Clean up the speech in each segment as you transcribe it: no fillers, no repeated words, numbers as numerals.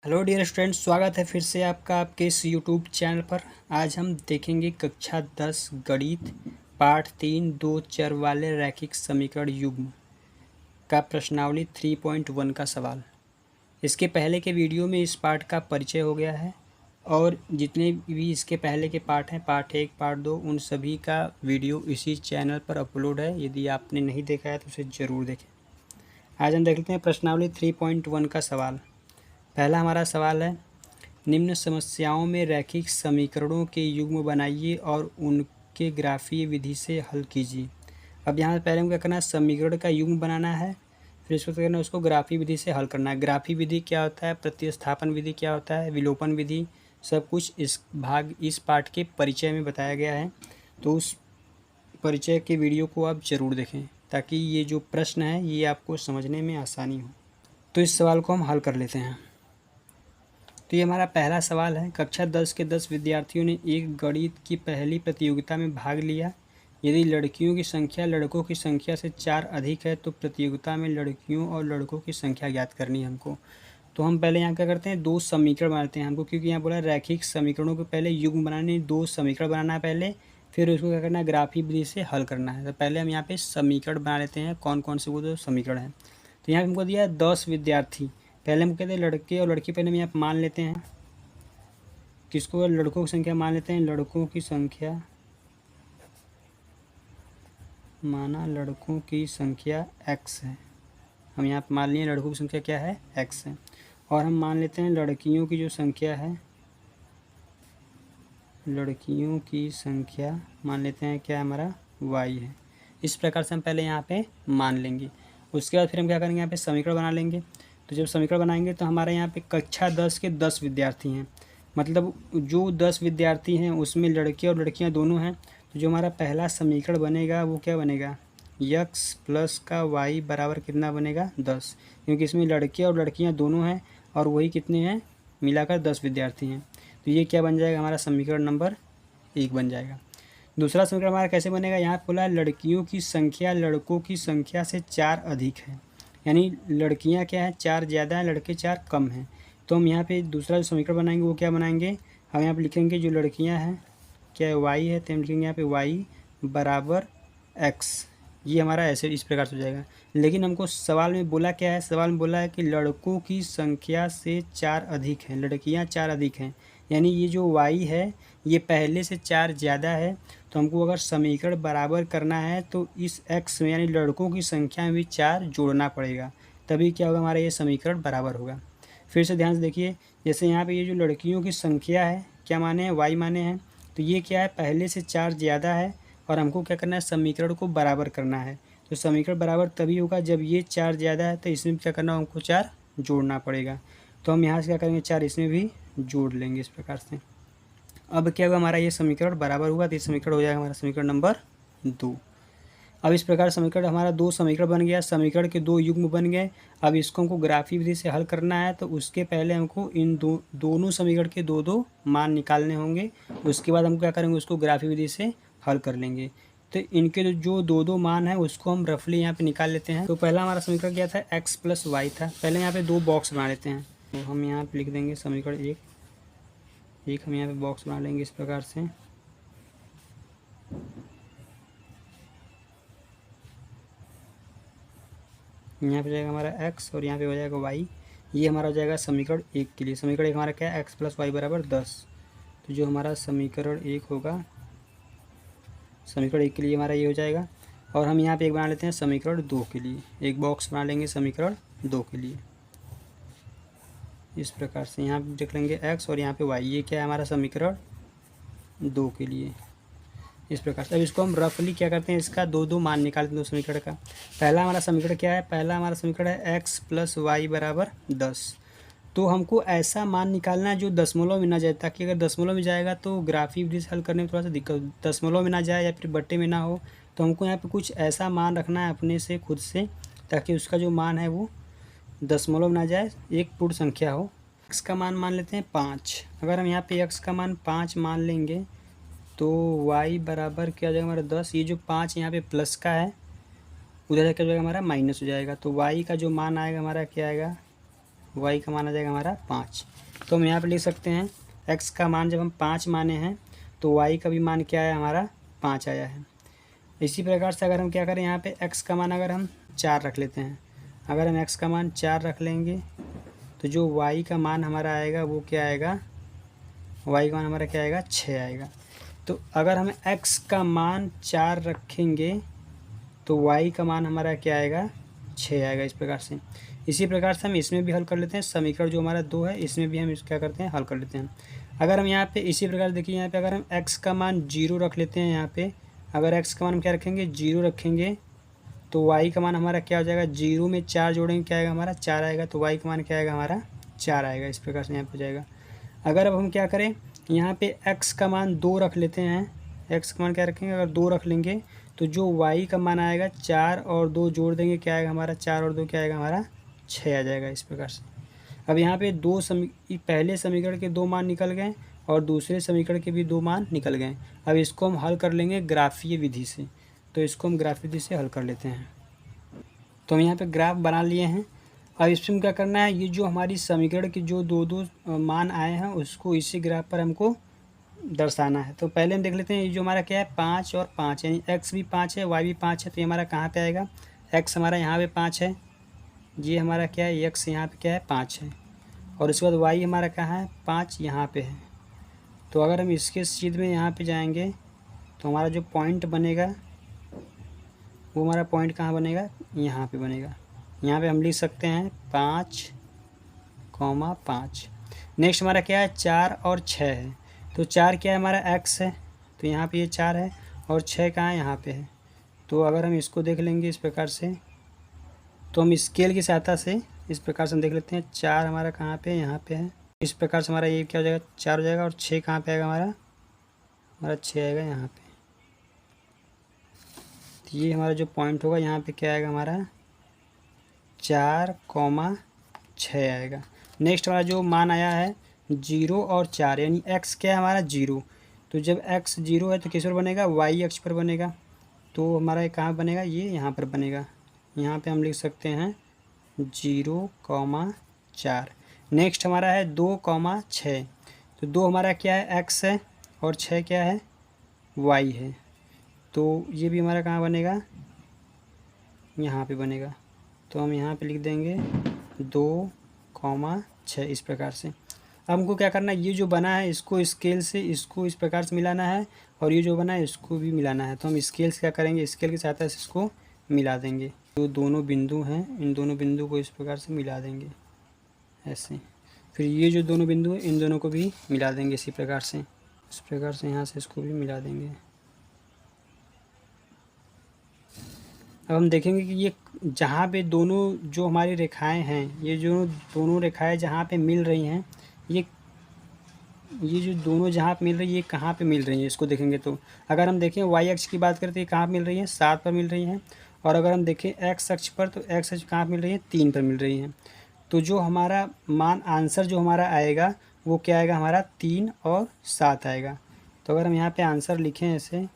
Hello dear students, स्वागत है फिर से आपका आपके इस यूट्यूब चैनल पर। आज हम देखेंगे कक्षा 10 गणित पाठ 3 दो चर वाले रैखिक समीकरण युग्म का प्रश्नावली 3.1 का सवाल। इसके पहले के वीडियो में इस पाठ का परिचय हो गया है और जितने भी इसके पहले के पाठ हैं, पाठ 1 पाठ 2, उन सभी का वीडियो इसी चैनल पर अपलोड है। यदि आपने नहीं देखा है तो उसे ज़रूर देखें। आज हम देखते हैं प्रश्नावली 3.1 का सवाल। पहला हमारा सवाल है, निम्न समस्याओं में रैखिक समीकरणों के युग्म बनाइए और उनके ग्राफीय विधि से हल कीजिए। अब यहाँ पहले हमको क्या करना है, समीकरण का युग्म बनाना है, फिर इसको क्या करना है, उसको ग्राफीय विधि से हल करना है। ग्राफीय विधि क्या होता है, प्रतिस्थापन विधि क्या होता है, विलोपन विधि, सब कुछ इस पाठ के परिचय में बताया गया है। तो उस परिचय के वीडियो को आप ज़रूर देखें ताकि ये जो प्रश्न है ये आपको समझने में आसानी हो। तो इस सवाल को हम हल कर लेते हैं। तो ये हमारा पहला सवाल है, कक्षा 10 के 10 विद्यार्थियों ने एक गणित की पहली प्रतियोगिता में भाग लिया। यदि लड़कियों की संख्या लड़कों की संख्या से 4 अधिक है तो प्रतियोगिता में लड़कियों और लड़कों की संख्या ज्ञात करनी है हमको। तो हम पहले यहाँ क्या करते हैं, दो समीकरण बनाते हैं हमको, क्योंकि यहाँ बोला रैखिक समीकरणों के पहले युग्म बनाने, दो समीकरण बनाना है पहले, फिर उसको क्या करना है, ग्राफीय विधि से हल करना है। तो पहले हम यहाँ पे समीकरण बना लेते हैं, कौन कौन से वो दो समीकरण हैं। तो यहाँ हमको दिया 10 विद्यार्थी, पहले हम कहते हैं लड़के और लड़की, पहले हम यहाँ मान लेते हैं किसको, लड़कों की संख्या मान लेते हैं, लड़कों की संख्या, माना लड़कों की संख्या x है। हम यहाँ मान लिए लड़कों की संख्या क्या है, x है। और हम मान लेते हैं लड़कियों की जो संख्या है, लड़कियों की संख्या मान लेते हैं क्या हमारा y है। इस प्रकार से हम पहले यहाँ पे मान लेंगे। उसके बाद फिर हम क्या करेंगे, यहाँ पे समीकरण बना लेंगे। तो जब समीकरण बनाएंगे तो हमारे यहाँ पे कक्षा 10 के 10 विद्यार्थी हैं, मतलब जो 10 विद्यार्थी हैं उसमें लड़के और लड़कियां दोनों हैं। तो जो हमारा पहला समीकरण बनेगा वो क्या बनेगा, x प्लस का y बराबर कितना बनेगा, 10, क्योंकि इसमें लड़के और लड़कियां दोनों हैं और वही कितने हैं, मिलाकर 10 विद्यार्थी हैं। तो ये क्या बन जाएगा, हमारा समीकरण नंबर 1 बन जाएगा। दूसरा समीकरण हमारा कैसे बनेगा, यहाँ बोला है लड़कियों की संख्या लड़कों की संख्या से 4 अधिक है, यानी लड़कियाँ क्या है 4 ज़्यादा है, लड़के 4 कम हैं। तो हम यहाँ पे दूसरा जो समीकरण बनाएंगे वो क्या बनाएंगे, हम यहाँ पे लिखेंगे जो लड़कियाँ हैं क्या है, y है, तो हम लिखेंगे यहाँ पे y बराबर x। ये हमारा ऐसे इस प्रकार से हो जाएगा। लेकिन हमको सवाल में बोला क्या है, सवाल में बोला है कि लड़कों की संख्या से 4 अधिक हैं, लड़कियाँ 4 अधिक हैं, यानी ये जो y है ये पहले से 4 ज़्यादा है। तो हमको अगर समीकरण बराबर करना है तो इस x में यानी लड़कों की संख्या में भी 4 जोड़ना पड़ेगा, तभी क्या होगा, हमारा ये समीकरण बराबर होगा। फिर से ध्यान से देखिए, जैसे यहाँ पे ये जो लड़कियों की संख्या है क्या माने हैं, y माने हैं, तो ये क्या है पहले से 4 ज़्यादा है और हमको क्या करना है, समीकरण को बराबर करना है। तो समीकरण बराबर तभी होगा जब ये 4 ज़्यादा है, तो इसमें क्या करना, हमको 4 जोड़ना पड़ेगा। तो हम यहाँ से क्या करेंगे, 4 इसमें भी जोड़ लेंगे इस प्रकार से। अब क्या होगा, हमारा ये समीकरण बराबर हुआ, तो ये समीकरण हो जाएगा हमारा समीकरण नंबर 2। अब इस प्रकार समीकरण हमारा 2 समीकरण बन गया, समीकरण के 2 युग्म बन गए। अब इसको हमको ग्राफीय विधि से हल करना है, तो उसके पहले हमको इन दोनों समीकरण के 2 मान निकालने होंगे। उसके बाद हम क्या करेंगे, उसको ग्राफीय विधि से हल कर लेंगे। तो इनके जो 2 मान है उसको हम रफली यहाँ पे निकाल लेते हैं। तो पहला हमारा समीकरण क्या था, x प्लस वाई था। पहले यहाँ पे 2 बॉक्स बना लेते हैं। तो हम यहाँ पे लिख देंगे समीकरण 1 हम यहाँ पे बॉक्स बना लेंगे इस प्रकार से। यहाँ पे जाएगा हमारा x और यहाँ पे हो जाएगा y। ये हमारा हो जाएगा समीकरण 1 के लिए। समीकरण 1 हमारा क्या है, x प्लस वाई बराबर 10। तो जो हमारा समीकरण 1 होगा, समीकरण 1 के लिए हमारा ये हो जाएगा। और हम यहाँ पे एक बना लेते हैं समीकरण 2 के लिए, एक बॉक्स बना लेंगे समीकरण 2 के लिए इस प्रकार से। यहाँ पे देख लेंगे x और यहाँ पे y, ये क्या है हमारा समीकरण 2 के लिए इस प्रकार से। अब इसको हम रफली क्या करते हैं, इसका 2 मान निकालते हैं दो समीकरण का। पहला हमारा समीकरण क्या है, पहला हमारा समीकरण है x प्लस वाई बराबर 10। तो हमको ऐसा मान निकालना है जो दशमलव में ना जाए, ताकि अगर दशमलव में जाएगा तो ग्राफीय विधि से हल करने में थोड़ा सा दिक्कत, दशमलव में ना जाए या फिर बट्टे में ना हो। तो हमको यहाँ पे कुछ ऐसा मान रखना है अपने से खुद से, ताकि उसका जो मान है वो दशमलव में ना जाए, एक पूर्ण संख्या हो। x का मान लेते हैं 5। अगर हम यहाँ पे x का मान 5 मान लेंगे तो y बराबर क्या हो जाएगा हमारा 10। ये जो 5 यहाँ पे प्लस का है, उधर क्या हो जाएगा हमारा माइनस हो जाएगा। तो y का जो मान आएगा हमारा क्या आएगा, y का मान आ जाएगा हमारा 5। तो हम यहाँ पे लिख सकते हैं x का मान जब हम 5 माने हैं तो y का भी मान क्या है हमारा 5 आया है। इसी प्रकार से अगर हम क्या करें यहाँ पे x का मान अगर हम 4 रख लेते हैं, अगर हम x का मान 4 रख लेंगे तो जो y का मान हमारा आएगा वो क्या आएगा, y का मान हमारा क्या आएगा 6 आएगा। तो अगर हम x का मान 4 रखेंगे तो y का मान हमारा क्या आएगा 6 आएगा। इस प्रकार से इसी प्रकार से हम इसमें भी हल कर लेते हैं, समीकरण जो हमारा 2 है इसमें भी हम इस क्या करते हैं हल कर लेते हैं। अगर हम यहाँ पे इसी प्रकार देखिए यहाँ पे अगर हम x का मान 0 रख लेते हैं, यहाँ पे अगर x का मान हम क्या रखेंगे 0 रखेंगे तो y का मान हमारा क्या हो जाएगा, 0 में 4 जोड़ेंगे क्या आएगा हमारा 4 आएगा, तो y का मान क्या आएगा हमारा 4 आएगा। इस प्रकार से यहाँ पे हो जाएगा। अगर अब हम क्या करें यहाँ पे x का मान 2 रख लेते हैं, x का मान क्या रखेंगे अगर 2 रख लेंगे तो जो y का मान आएगा 4 और 2 जोड़ देंगे क्या आएगा हमारा 4 और 2 क्या आएगा हमारा 6 आ जाएगा। इस प्रकार से अब यहाँ पे पहले समीकरण के 2 मान निकल गए और दूसरे समीकरण के भी 2 मान निकल गए। अब इसको हम हल कर लेंगे ग्राफीय विधि से, तो इसको हम ग्राफीय विधि से हल कर लेते हैं। तो हम यहाँ पे ग्राफ बना लिए हैं। अब इसमें क्या करना है, ये जो हमारी समीकरण के जो 2 मान आए हैं उसको इसी ग्राफ पर हमको दर्शाना है। तो पहले हम देख लेते हैं ये जो हमारा क्या है 5 और 5 यानी x भी 5 है y भी 5 है, तो ये हमारा कहाँ पे आएगा, x हमारा यहाँ पे 5 है, ये हमारा क्या है x यहाँ पे क्या है 5 है, और उसके बाद y हमारा कहाँ है 5 यहाँ पे है। तो अगर हम इसके सीध में यहाँ पे जाएंगे तो हमारा जो पॉइंट बनेगा वो हमारा पॉइंट कहाँ बनेगा, यहाँ पे बनेगा। यहाँ पे हम लिख सकते हैं 5,5। नेक्स्ट हमारा क्या है 4 और 6 है, तो 4 क्या है हमारा x है, तो यहाँ पे ये 4 है, और 6 कहाँ है यहाँ पे है। तो अगर हम इसको देख लेंगे इस प्रकार से, तो हम स्केल की सहायता से इस प्रकार से हम देख लेते हैं 4 हमारा कहाँ पे यहाँ पे है। इस प्रकार से हमारा ये क्या हो जाएगा 4 हो जाएगा, और 6 कहाँ पे आएगा हमारा 6 आएगा यहाँ पे। तो ये हमारा जो पॉइंट होगा यहाँ पे क्या आएगा हमारा 4,6 आएगा। नेक्स्ट हमारा जो मान आया है 0 और 4 यानी x क्या है हमारा 0, तो जब x 0 है तो किस पर बनेगा y अक्ष पर बनेगा, तो हमारा ये कहाँ बनेगा ये यहाँ पर बनेगा। यहाँ पे हम लिख सकते हैं 0,4। नेक्स्ट हमारा है 2,6, तो 2 हमारा क्या है x है और 6 क्या है y है, तो ये भी हमारा कहाँ बनेगा यहाँ पे बनेगा। तो हम यहाँ पे लिख देंगे 2,6 इस प्रकार से। अब हमको क्या करना है, ये जो बना है इसको स्केल से इसको इस प्रकार से मिलाना है, और ये जो बना है इसको भी मिलाना है। तो हम स्केल से क्या करेंगे, स्केल की सहायता से इसको मिला देंगे। जो दोनों बिंदु हैं इन दोनों बिंदु को इस प्रकार से मिला देंगे ऐसे। फिर ये जो दोनों बिंदु हैं इन दोनों को भी मिला देंगे इसी प्रकार से। इस प्रकार से यहाँ से इसको भी मिला देंगे। अब हम देखेंगे कि ये जहाँ पे दोनों जो हमारी रेखाएं हैं, ये जो दोनों रेखाएं जहाँ पे मिल रही हैं, ये जो दोनों जहाँ पे मिल रही है ये कहाँ पे मिल रही है इसको देखेंगे। तो अगर हम देखें y अक्ष की बात करते हैं कहाँ मिल रही है 7 पर मिल रही हैं, और अगर हम देखें x अक्ष पर तो x अक्ष कहाँ मिल रही है 3 पर मिल रही हैं। तो जो हमारा मान आंसर जो हमारा आएगा वो क्या आएगा हमारा 3 और 7 आएगा। तो अगर हम यहाँ पे आंसर लिखें ऐसे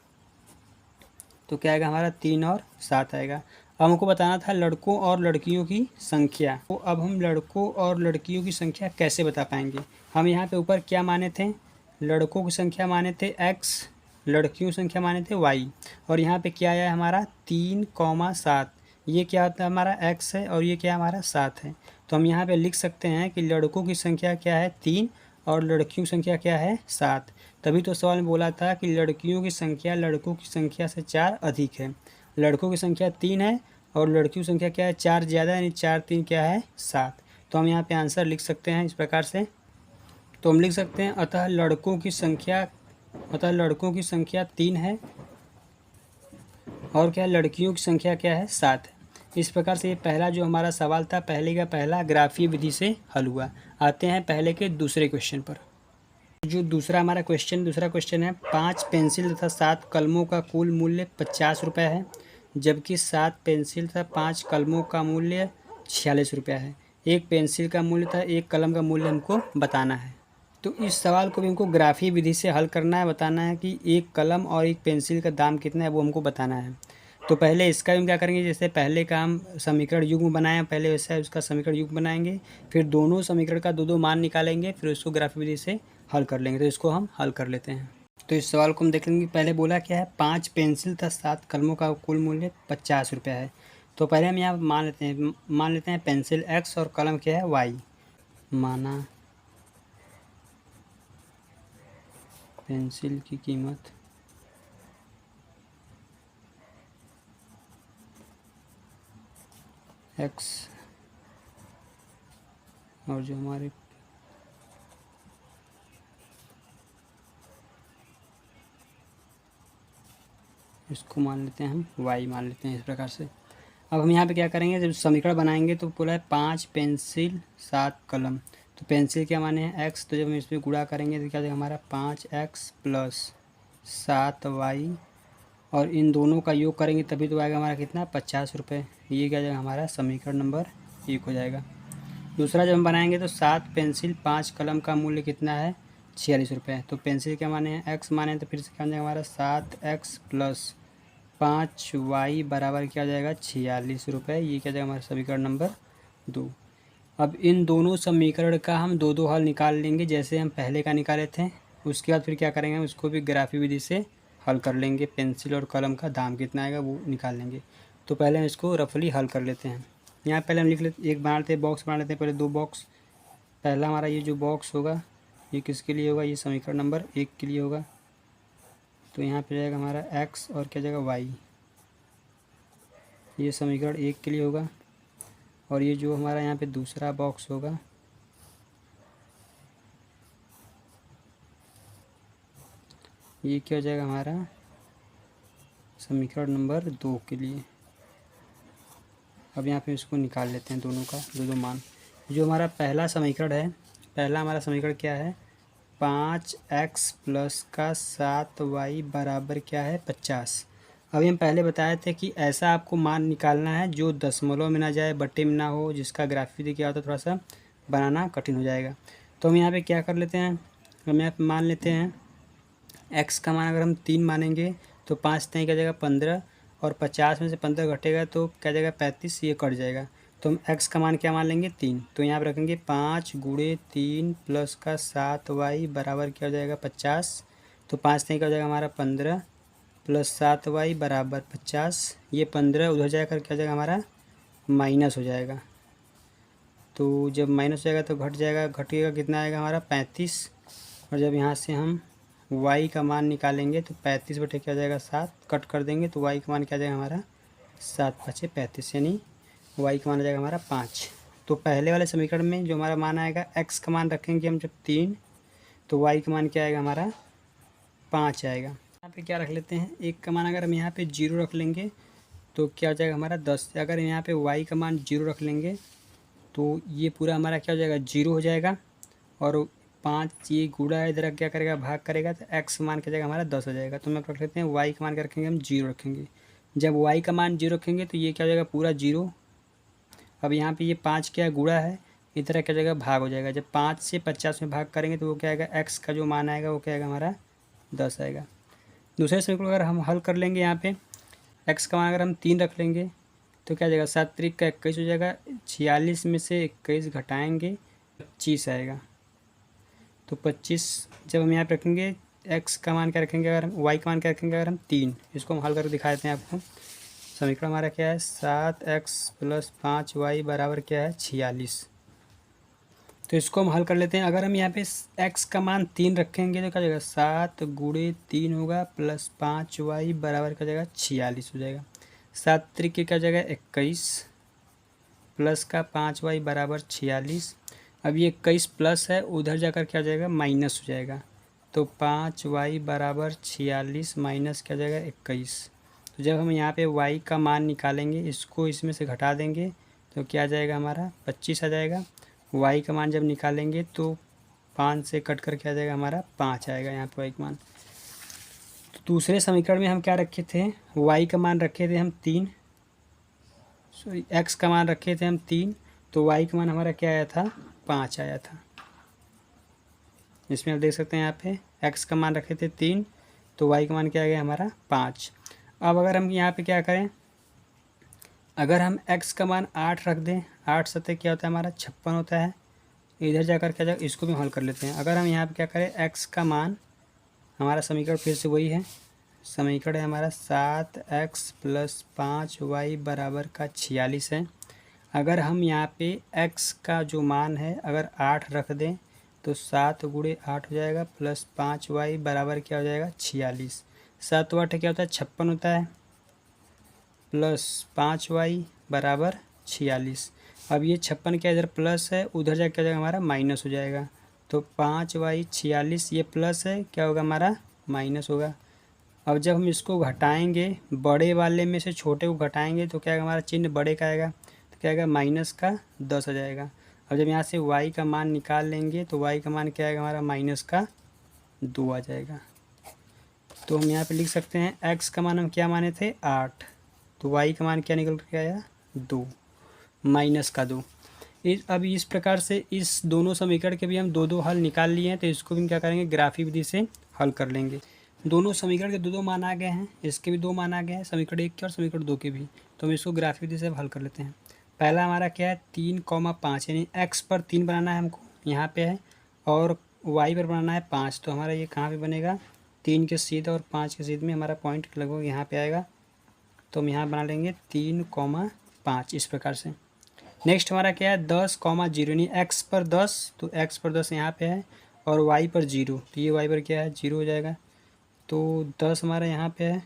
तो क्या आएगा हमारा 3 और 7 आएगा। अब हमको बताना था लड़कों और लड़कियों की संख्या। तो अब हम लड़कों और लड़कियों की संख्या कैसे बता पाएंगे। हम यहाँ पे ऊपर क्या माने थे, लड़कों की संख्या माने थे x, लड़कियों की संख्या माने थे y, और यहाँ पे क्या आया है हमारा 3,7। ये क्या होता है हमारा x है और ये क्या हमारा 7 है। तो हम यहाँ पे लिख सकते हैं कि लड़कों की संख्या क्या है 3 और लड़कियों की संख्या क्या है 7। तभी तो सवाल में बोला था कि लड़कियों की संख्या लड़कों की संख्या से 4 अधिक है। लड़कों की संख्या 3 है और लड़कियों की संख्या क्या है 4 ज़्यादा, यानी 4 3 क्या है 7। तो हम यहाँ पे आंसर लिख सकते हैं इस प्रकार से। तो हम लिख सकते हैं अतः लड़कों की संख्या 3 है और क्या लड़कियों की संख्या क्या है 7 है। इस प्रकार से ये पहला जो हमारा सवाल था पहले का पहला ग्राफीय विधि से हल हुआ। आते हैं पहले के दूसरे क्वेश्चन पर। जो दूसरा क्वेश्चन है 5 पेंसिल तथा 7 कलमों का कुल मूल्य 50 रुपये है, जबकि 7 पेंसिल तथा 5 कलमों का मूल्य 46 रुपये है। एक पेंसिल का मूल्य तथा एक कलम का मूल्य हमको बताना है। तो इस सवाल को भी हमको ग्राफीय विधि से हल करना है, बताना है कि एक कलम और एक पेंसिल का दाम कितना है वो हमको बताना है। तो पहले इसका भी हम क्या करेंगे, जैसे पहले का हम समीकरण युग्म बनाए पहले वैसा उसका समीकरण युग्म बनाएंगे, फिर दोनों समीकरण का दो दो मान निकालेंगे, फिर उसको ग्राफिक विधि से हल कर लेंगे। तो इसको हम हल कर लेते हैं। तो इस सवाल को हम देख लेंगे। पहले बोला क्या है, 5 पेंसिल तथा 7 कलमों का कुल मूल्य 50 रुपये है। तो पहले हम यहाँ मान लेते हैं पेंसिल x और कलम क्या है y। माना पेंसिल की कीमत x और जो हमारे इसको मान लेते हैं हम y मान लेते हैं इस प्रकार से। अब हम यहाँ पे क्या करेंगे, जब समीकरण बनाएंगे तो बोला है 5 पेंसिल 7 कलम। तो पेंसिल क्या माने हैं x, तो जब हम इस पर गुणा करेंगे तो क्या जाएगा हमारा 5x प्लस 7y, और इन दोनों का योग करेंगे तभी तो आएगा हमारा कितना 50 रुपये। ये क्या जाएगा हमारा समीकरण नंबर 1 हो जाएगा। दूसरा जब हम बनाएंगे तो 7 पेंसिल 5 कलम का मूल्य कितना है 46 रुपये। तो पेंसिल क्या माने हैं x माने हैं, तो फिर से क्या हो जाएगा हमारा 7x प्लस 5y बराबर क्या हो जाएगा 46 रुपये। ये क्या जाएगा हमारा समीकरण नंबर 2। अब इन दोनों समीकरण का हम दो दो हल निकाल लेंगे, जैसे हम पहले का निकाले थे। उसके बाद फिर क्या करेंगे, हम उसको भी ग्राफिक विधि से हल कर लेंगे। पेंसिल और कलम का दाम कितना आएगा वो निकाल लेंगे। तो पहले हम इसको रफली हल कर लेते हैं। यहाँ पहले हम लिख लेते, एक बना लेते हैं, बॉक्स बना लेते हैं पहले 2 बॉक्स। पहला हमारा ये जो बॉक्स होगा ये किसके लिए होगा, ये समीकरण नंबर 1 के लिए होगा। तो यहाँ पे जाएगा हमारा x और क्या जाएगा y, ये समीकरण 1 के लिए होगा। और ये जो हमारा यहाँ पे दूसरा बॉक्स होगा ये क्या हो जाएगा हमारा समीकरण नंबर 2 के लिए। अब यहाँ पे इसको निकाल लेते हैं दोनों का दो दो मान। जो हमारा पहला समीकरण है, पहला हमारा समीकरण क्या है 5x प्लस का 7y बराबर क्या है 50। अभी हम पहले बताए थे कि ऐसा आपको मान निकालना है जो दशमलव में ना जाए, बट्टे में ना हो, जिसका ग्राफिक विधि क्या होता है थोड़ा सा बनाना कठिन हो जाएगा। तो हम यहाँ पे क्या कर लेते हैं, हम यहाँ पे मान लेते हैं x का मान अगर हम 3 मानेंगे तो 5 नहीं क्या जाएगा 15, और 50 में से 15 घटेगा तो क्या जाएगा 35, ये कट जाएगा। तो हम x का मान क्या मान लेंगे 3। तो यहाँ पर रखेंगे 5 गुणे 3 प्लस का 7y बराबर क्या हो जाएगा 50। तो 5 नहीं क्या हो जाएगा हमारा 15 प्लस 7y बराबर 50। ये 15 उधर जाकर क्या हो जाएगा हमारा माइनस हो जाएगा। तो जब माइनस हो जाएगा तो घट जाएगा, घटेगा कितना आएगा हमारा 35। और जब यहाँ से हम y का मान निकालेंगे तो 35 बटे क्या हो जाएगा 7, कट कर देंगे तो y का मान क्या जाएगा हमारा 7 5 35, यानी y का मान आ जाएगा हमारा 5। तो पहले वाले समीकरण में जो हमारा मान आएगा x का मान रखेंगे हम जब 3, तो y का मान क्या आएगा हमारा 5 आएगा। यहाँ पे क्या रख लेते हैं, एक का मान अगर हम यहाँ पे 0 रख लेंगे तो क्या हो जाएगा हमारा 10। अगर यहाँ पे y का मान 0 रख लेंगे तो ये पूरा हमारा क्या हो जाएगा 0 हो जाएगा। और 5 ये गुणा इधर क्या करेगा भाग करेगा तो x मान क्या जाएगा हमारा 10 हो जाएगा। तो मैं रख लेते हैं y का मान क्या रखेंगे हम 0 रखेंगे। जब y का मान 0 रखेंगे तो ये क्या हो जाएगा पूरा 0। अब यहाँ पे ये 5 क्या गुणा है, इधर क्या जाएगा भाग हो जाएगा। जब 5 से 50 में भाग करेंगे तो वो क्या आएगा x का जो मान आएगा वो क्या आएगा हमारा 10 आएगा। दूसरे समीकरण अगर हम हल कर लेंगे, यहाँ पे x का मान अगर हम 3 रख लेंगे तो क्या जाएगा 7 3 का 21 हो जाएगा। 46 में से 21 घटाएंगे 25 आएगा। तो 25 जब हम यहाँ पे रखेंगे x का मान क्या रखेंगे, अगर हम y का मान क्या रखेंगे अगर हम 3, इसको हम हल करके दिखा देते हैं आपको। समीकरण हमारा क्या है 7x प्लस 5y बराबर क्या है 46। तो इसको हम हल कर लेते हैं। अगर हम यहाँ पे x का मान 3 रखेंगे तो क्या जाएगा 7 गुणे 3 होगा प्लस 5y बराबर क्या जाएगा 46 हो जाएगा। 7 त्रिक क्या जाएगा 21 प्लस का 5y बराबर 46। अब ये 21 प्लस है, उधर जाकर क्या हो जाएगा माइनस हो जाएगा। तो 5y बराबर 46 माइनस क्या जाएगा 21। तो जब हम यहाँ पे y का मान निकालेंगे, इसको इसमें से घटा देंगे तो क्या आ जाएगा हमारा 25 आ जाएगा। y का मान जब निकालेंगे तो 5 से कट कर क्या आ जाएगा हमारा 5 आएगा यहाँ पे y का मान। तो दूसरे समीकरण में हम क्या रखे थे, y का मान रखे थे हम 3, सॉरी x का मान रखे थे हम 3, तो y का मान हमारा क्या आया था 5 आया था। इसमें आप देख सकते हैं यहाँ पे x का मान रखे थे 3 तो y का मान क्या आ गया हमारा 5। अब अगर हम यहाँ पे क्या करें, अगर हम x का मान 8 रख दें, 8 सतह क्या होता है हमारा 56 होता है। इधर जाकर क्या जाएगा, इसको भी हल कर लेते हैं। अगर हम यहाँ पे क्या करें, x का मान, हमारा समीकरण फिर से वही है, समीकरण है हमारा 7x + 5y बराबर का 46 है। अगर हम यहाँ पे x का जो मान है अगर 8 रख दें तो 7 × 8 हो जाएगा प्लस 5y बराबर क्या हो जाएगा 46। 7 × 8 क्या होता है 56 होता है, प्लस 5y बराबर 46। अब ये 56 क्या इधर प्लस है, उधर जाकर क्या हो जाएगा हमारा माइनस हो जाएगा। तो 5y 46 ये प्लस है, क्या होगा हमारा माइनस होगा। अब जब हम इसको घटाएंगे, बड़े वाले में से छोटे को घटाएंगे तो क्या आएगा हमारा चिन्ह बड़े का आएगा, तो क्या आएगा माइनस का 10 आ जाएगा। अब जब यहाँ से y का मान निकाल लेंगे तो y का मान क्या आएगा हमारा माइनस का 2 आ जाएगा। तो हम यहाँ पे लिख सकते हैं x का मान हम क्या माने थे 8, तो y का मान क्या निकल के आया 2, माइनस का 2। अब इस प्रकार से इस दोनों समीकरण के भी हम दो दो हल निकाल लिए हैं, तो इसको भी हम क्या करेंगे ग्राफी विधि से हल कर लेंगे। दोनों समीकरण के दो दो मान आ गए हैं, इसके भी दो मान आ गए हैं, समीकरण 1 के और समीकरण 2 के भी। तो हम इसको ग्राफी विधि से हल कर लेते हैं। पहला हमारा क्या है 3,5, यानी x पर 3 बनाना है हमको, यहाँ पे है, और y पर बनाना है 5। तो हमारा ये कहाँ पे बनेगा 3 के सीध और 5 के सीध में हमारा पॉइंट लगभग यहाँ पे आएगा। तो हम यहाँ बना लेंगे 3,5 इस प्रकार से। नेक्स्ट हमारा क्या है 10,0, यानी x पर 10, तो x पर 10 यहाँ पे है और y पर 0, तो ये y पर क्या है 0 हो जाएगा। तो 10 हमारा यहाँ पे है,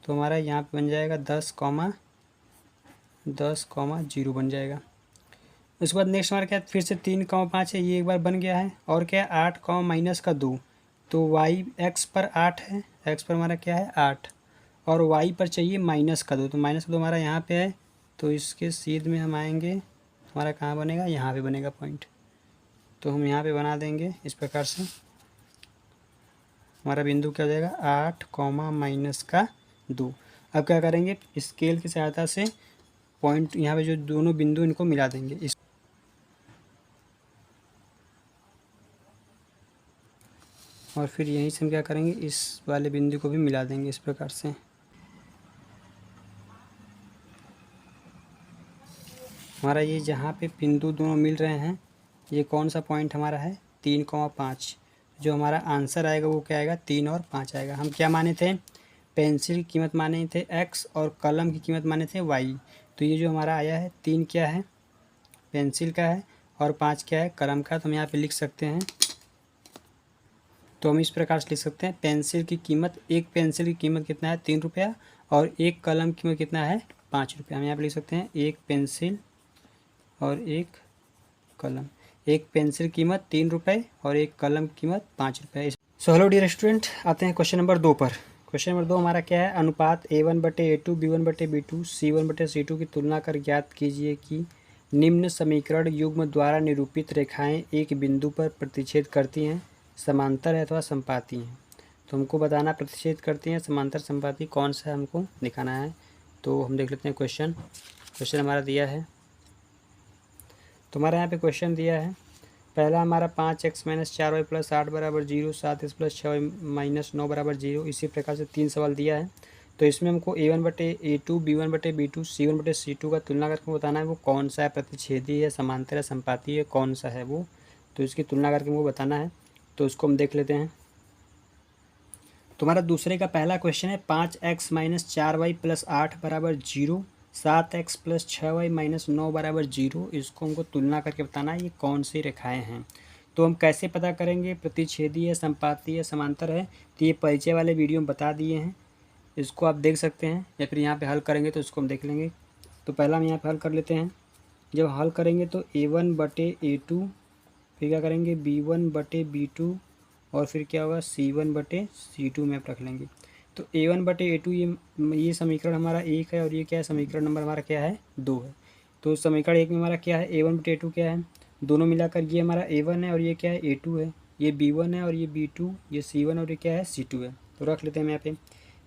तो हमारा यहाँ पे बन जाएगा 10,0 बन जाएगा। उसके बाद नेक्स्ट हमारा क्या है फिर से 3,5 है, ये एक बार बन गया है, और क्या है 8, माइनस का 2, तो y x पर 8 है, x पर हमारा क्या है 8, और y पर चाहिए माइनस का 2, तो माइनस का 2 हमारा यहाँ पे है, तो इसके सीध में हम आएंगे, हमारा कहाँ बनेगा यहाँ पे बनेगा पॉइंट। तो हम यहाँ पे बना देंगे इस प्रकार से, हमारा बिंदु क्या हो जाएगा 8, माइनस का 2। अब क्या करेंगे स्केल की सहायता से पॉइंट यहाँ पे जो दोनों बिंदु इनको मिला देंगे इस, और फिर यहीं से हम क्या करेंगे इस वाले बिंदु को भी मिला देंगे इस प्रकार से। हमारा ये जहाँ पे बिंदु दोनों मिल रहे हैं ये कौन सा पॉइंट हमारा है 3,5। जो हमारा आंसर आएगा वो क्या आएगा 3 और 5 आएगा। हम क्या माने थे पेंसिल की कीमत माने थे x और कलम की कीमत माने थे y। तो ये जो हमारा आया है 3 क्या है पेंसिल का है और 5 क्या है कलम का। तो हम यहाँ पे लिख सकते हैं, तो हम इस प्रकार से लिख सकते हैं पेंसिल की कीमत, एक पेंसिल की कीमत कितना है 3 रुपया और एक कलम की कीमत कितना है 5 रुपया। हम यहाँ पे लिख सकते हैं एक पेंसिल और एक कलम, एक पेंसिल कीमत 3 रुपये और एक कलम की कीमत 5 रुपये। सो हेलो डियर स्टूडेंट, आते हैं क्वेश्चन नंबर 2 पर। क्वेश्चन नंबर 2 हमारा क्या है अनुपात A1/A2 B1/B2 C1/C2 की तुलना कर ज्ञात कीजिए कि निम्न समीकरण युग्म द्वारा निरूपित रेखाएं एक बिंदु पर प्रतिच्छेद करती हैं, समांतर है अथवा संपाती हैं। तो हमको बताना प्रतिच्छेद करती हैं, समांतर, संपाती कौन सा है हमको दिखाना है। तो हम देख लेते हैं क्वेश्चन हमारा दिया है। तो हमारा यहाँ पे क्वेश्चन दिया है, पहला हमारा 5x - 4y + 8 = 0, 7x + 6y - 9 = 0। इसी प्रकार से 3 सवाल दिया है। तो इसमें हमको A1/A2 B1/B2 C1/C2 का तुलना करके बताना है वो कौन सा है, प्रतिच्छेदी है, समांतर है, संपाती है, कौन सा है वो। तो इसकी तुलना करके हमको बताना है, तो उसको हम देख लेते हैं। तुम्हारा दूसरे का पहला क्वेश्चन है 5x - 4y + 8 = 0, 7x + 6y - 9 = 0। इसको हमको तुलना करके बताना है ये कौन सी रेखाएं हैं। तो हम कैसे पता करेंगे प्रतिच्छेदी है, संपाती है, समांतर है, तो ये परिचय वाले वीडियो में बता दिए हैं, इसको आप देख सकते हैं, या फिर यहाँ पे हल करेंगे तो इसको हम देख लेंगे। तो पहला हम यहाँ पे हल कर लेते हैं। जब हल करेंगे तो A1/A2, फिर क्या करेंगे B1/B2 और फिर क्या होगा C1/C2 में आप रख लेंगे। तो A1/A2 ये समीकरण हमारा 1 है और ये क्या है समीकरण नंबर हमारा क्या है 2 है। तो समीकरण 1 में हमारा क्या है A1/A2 क्या है, दोनों मिलाकर ये हमारा A1 है और ये क्या है A2 है, ये B1 है और ये B2, ये C1 और ये क्या है C2 है। तो रख लेते हैं हम यहाँ पे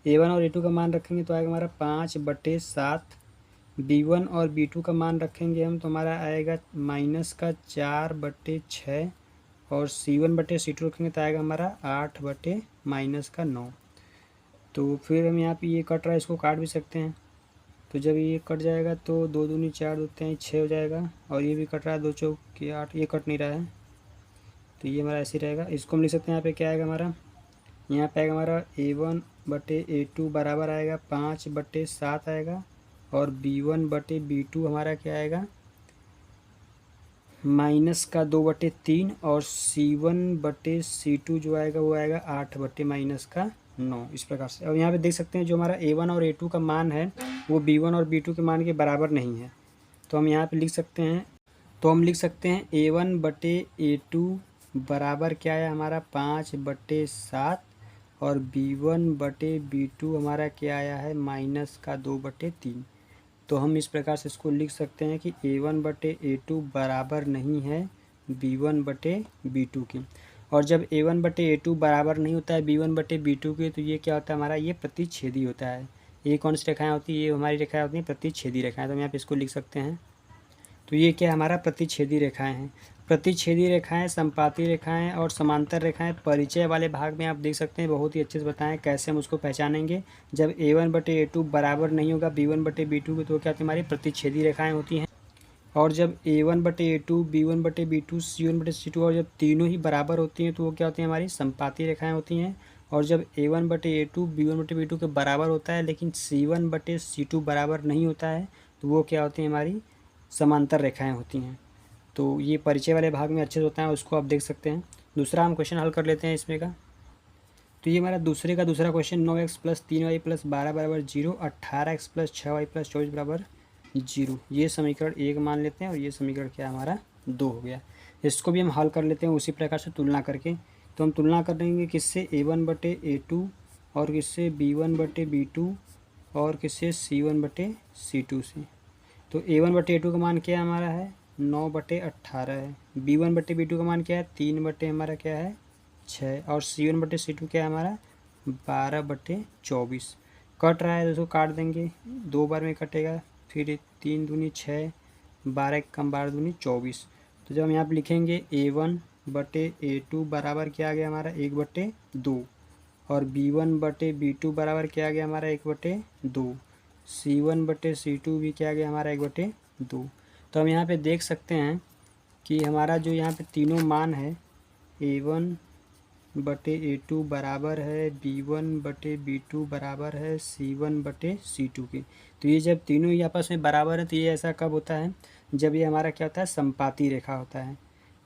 A1 और A2 का मान रखेंगे तो आएगा हमारा 5/7। B1 और B2 का मान रखेंगे हम तो हमारा आएगा -4/6 और C1/C2 रखेंगे तो आएगा हमारा 8/-9। तो फिर हम यहाँ पे ये कट रहा है, इसको काट भी सकते हैं। तो जब ये कट जाएगा तो 2 दूनी 4, 2 3 6 हो जाएगा। और ये भी कट रहा है, 2 चौके 8, ये कट नहीं रहा है, तो ये हमारा ऐसे ही रहेगा। इसको हम लिख सकते हैं यहाँ पे क्या आएगा हमारा, यहाँ पे आएगा हमारा A1/A2 बराबर आएगा 5/7 आएगा। और B1/B2 हमारा क्या आएगा, -2/3। और C1/C2 जो आएगा वो आएगा 8/-9, इस प्रकार से। और यहाँ पे देख सकते हैं जो हमारा A1 और A2 का मान है वो B1 और B2 के मान के बराबर नहीं है। तो हम यहाँ पे लिख सकते हैं, A1/A2 बराबर क्या है हमारा 5/7। और B1/B2 हमारा क्या आया है -2/3। तो हम इस प्रकार से इसको लिख सकते हैं कि A1/A2 बराबर नहीं है B1/B2 के। और जब A1/A2 बराबर नहीं होता है B1/B2 के, तो ये क्या होता है हमारा, ये प्रतिच्छेदी होता है। ये कौन सी रेखाएं होती है, ये हमारी रेखाएं होती हैं प्रतिच्छेदी रेखाएं। तो हम यहाँ पे इसको लिख सकते हैं। तो ये क्या हमारा प्रतिच्छेदी रेखाएं हैं। प्रतिच्छेदी रेखाएं, संपाती रेखाएं और समांतर रेखाएं परिचय वाले भाग में आप देख सकते हैं, बहुत ही अच्छे से बताएं कैसे हम उसको पहचानेंगे। जब A1/A2 बराबर नहीं होगा B1/B2 के, तो क्या होती है हमारी प्रतिच्छेदी रेखाएं होती हैं। और जब A1/A2, B1/B2, C1/C2 और जब तीनों ही बराबर होती हैं तो वो क्या होती हैं हमारी संपाती रेखाएं होती हैं। और जब A1/A2 B1/B2 के बराबर होता है लेकिन C1/C2 बराबर नहीं होता है, तो वो क्या होती हैं हमारी समांतर रेखाएं होती हैं। तो ये परिचय वाले भाग में अच्छे से होता है, उसको आप देख सकते हैं। दूसरा हम क्वेश्चन हल कर लेते हैं इसमें का। तो ये हमारा दूसरे का दूसरा क्वेश्चन, 9x + 3y + 12 बराबर 0, 18x + 6y + 24 बराबर 0। ये समीकरण 1 मान लेते हैं और ये समीकरण क्या हमारा 2 हो गया। इसको भी हम हल कर लेते हैं उसी प्रकार से तुलना करके। तो हम तुलना कर देंगे किससे, A1/A2 और किससे B1/B2 और किससे C1/C2 से। तो A1/A2 का मान क्या हमारा है 9/18 है। B1/B2 का मान क्या है 3 हमारा क्या है 6। और C1/C2 क्या है हमारा 12/24। कट रहा है तो उसको काट देंगे, 2 बार में कटेगा। फिर 3 दूनी 6, 12 कम 12 दूनी 24। तो जब हम यहाँ पे लिखेंगे A1/A2 बराबर क्या आ गया हमारा 1/2। और B1/B2 बराबर क्या आ गया हमारा 1/2। C1/C2 भी क्या आ गया हमारा 1/2। तो हम यहाँ पे देख सकते हैं कि हमारा जो यहाँ पे तीनों मान है A1/A2 बराबर है B1/B2 बराबर है C1/C2 के। तो ये जब तीनों ही आपस में बराबर है तो ये ऐसा कब होता है, जब ये हमारा क्या होता है संपाती रेखा होता है।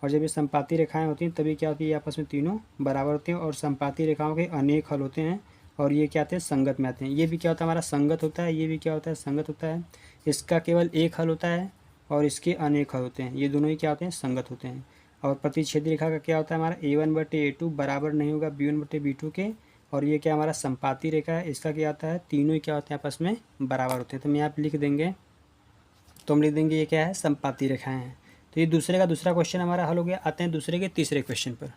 और जब ये संपाती रेखाएं होती हैं तभी क्या होती है ये आपस में तीनों बराबर होते हैं। और संपाती रेखाओं के अनेक हल होते हैं और ये क्या आते हैं संगत में आते हैं। ये भी क्या होता है हमारा संगत होता है, ये भी क्या होता है संगत होता है। इसका केवल एक हल होता है और इसके अनेक हल होते हैं, ये दोनों ही क्या होते हैं संगत होते हैं। और प्रतिच्छेदी रेखा का क्या होता है हमारा A1/A2 बराबर नहीं होगा B1/B2 के। और ये क्या हमारा संपाती रेखा है, इसका क्या होता है तीनों ही क्या होते हैं आपस में बराबर होते हैं। तो हम यहाँ पे लिख देंगे, तो हम लिख देंगे ये क्या है संपाती रेखाएं हैं। तो ये दूसरे का दूसरा क्वेश्चन हमारा हल हो गया। आते हैं दूसरे के तीसरे क्वेश्चन पर। तो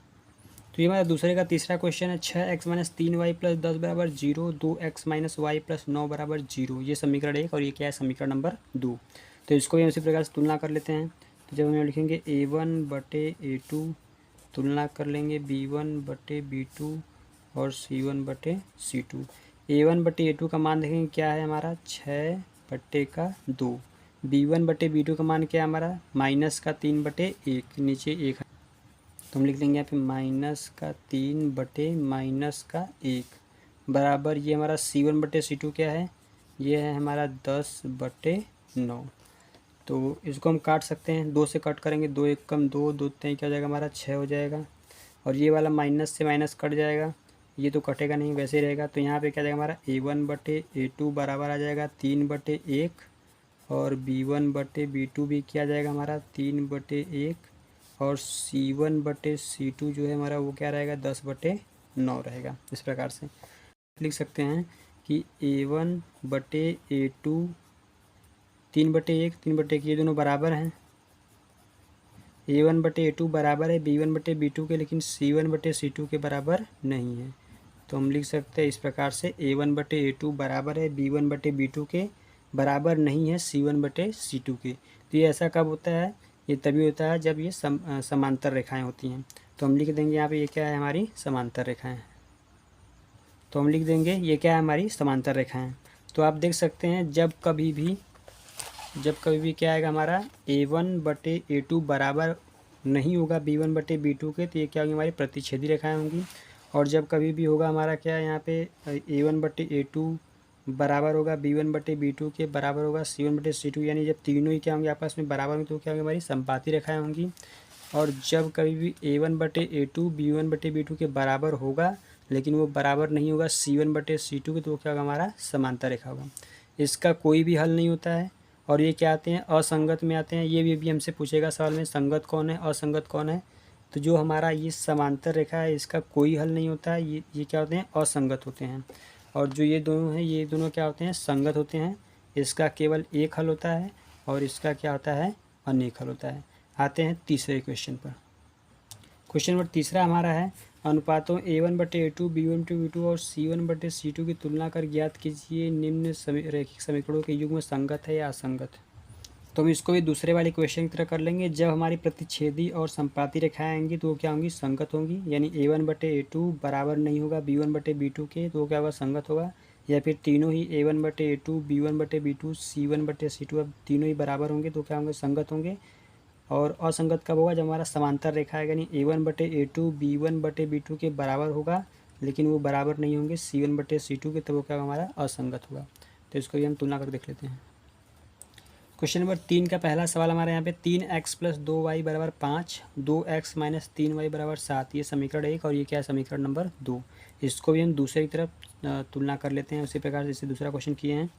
ये हमारा दूसरे का तीसरा क्वेश्चन है, 6x - 3y + 10 बराबर 0, 2x - y + 9 बराबर 0। ये समीकरण 1 और ये क्या है समीकरण नंबर 2। तो इसको भी हम इसी प्रकार से तुलना कर लेते हैं। तो जब हम यहाँ लिखेंगे A1/A2 तुलना कर लेंगे B1/B2 और C1/C2। A1/A2 का मान देखेंगे क्या है हमारा 6/2। B1/B2 का मान क्या है हमारा -3/1, नीचे 1 है। तो हम लिख देंगे यहाँ पे -3/-1 बराबर ये हमारा C1/C2 क्या है, ये है हमारा 10/9। तो इसको हम काट सकते हैं, 2 से कट करेंगे, 2 1 कम 2, 2 3 क्या हो जाएगा हमारा 6 हो जाएगा। और ये वाला माइनस से माइनस कट जाएगा, ये तो कटेगा नहीं वैसे ही रहेगा। तो यहाँ पे क्या जाएगा हमारा A1/A2 बराबर आ जाएगा 3/1। और B1/B2 भी क्या जाएगा हमारा 3/1। और C1/C2 जो है हमारा वो क्या रहेगा 10/9 रहेगा। इस प्रकार से लिख सकते हैं कि A1/A2 3/1, 3/1 ये दोनों बराबर हैं। A1/A2 बराबर है B1/B2 के, लेकिन C1/C2 के बराबर नहीं है। तो हम लिख सकते हैं इस प्रकार से A1/A2 बराबर है B1/B2 के, बराबर नहीं है C1/C2 के। तो ये ऐसा कब होता है, ये तभी होता है जब ये समांतर रेखाएं होती हैं। तो हम लिख देंगे यहाँ पे ये क्या है हमारी समांतर रेखाएं। तो हम लिख देंगे ये क्या है, हमारी समांतर रेखाएं। तो आप देख सकते हैं जब कभी भी क्या आएगा हमारा A1/A2 बराबर नहीं होगा B1/B2 के, तो ये क्या होगी, हमारी प्रतिच्छेदी रेखाएं होंगी। और जब कभी भी होगा हमारा क्या है यहाँ पे A1/A2 बराबर होगा B1/B2 के, बराबर होगा C1/C2, यानी जब तीनों ही क्या होंगे आपस में बराबर होंगे तो क्या होंगी, हमारी संपाती रेखाएं होंगी। और जब कभी भी A1/A2 B1/B2 के बराबर होगा लेकिन वो बराबर नहीं होगा C1/C2 के, तो वो क्या होगा, हमारा समांतर रेखा होगा। इसका कोई भी हल नहीं होता है। और ये क्या आते हैं, असंगत में आते हैं। ये भी हमसे पूछेगा सवाल में, संगत कौन है, असंगत कौन है। तो जो हमारा ये समांतर रेखा है इसका कोई हल नहीं होता है। ये क्या होते हैं, असंगत होते हैं। और जो ये दोनों हैं ये दोनों क्या होते हैं, संगत होते हैं। इसका केवल एक हल होता है और इसका क्या होता है, अनेक हल होता है। आते हैं तीसरे क्वेश्चन पर। क्वेश्चन नंबर तीसरा हमारा है, अनुपातों A1/A2 B1/B2 और C1/C2 की तुलना कर ज्ञात कीजिए निम्न रैखिक समीकरणों के युग्म संगत है या असंगत। तो हम इसको भी दूसरे वाले क्वेश्चन की तरह कर लेंगे। जब हमारी प्रतिच्छेदी और संपाती रेखाएं आएंगी तो वो क्या होंगी, संगत होंगी। यानी A1/A2 बराबर नहीं होगा B1/B2 के, तो वो क्या होगा, संगत होगा। या फिर तीनों ही A1/A2 B1/B2 C1/C2 अब तीनों ही बराबर होंगे तो क्या होंगे, संगत होंगे। और असंगत कब होगा, जब हमारा समांतर रेखा है, यानी A1/A2 B1/B2 के बराबर होगा लेकिन वो बराबर नहीं होंगे C1/C2 के, तब वो क्या होगा, हमारा असंगत होगा। तो इसको भी हम तुलना कर देख लेते हैं। क्वेश्चन नंबर 3 का पहला सवाल हमारे यहाँ पे 3x + 2y = 5, 2x - 3y = 7, ये समीकरण 1 और ये क्या है, समीकरण नंबर 2। इसको भी हम दूसरी तरफ तुलना कर लेते हैं उसी प्रकार से जैसे दूसरा क्वेश्चन किए हैं।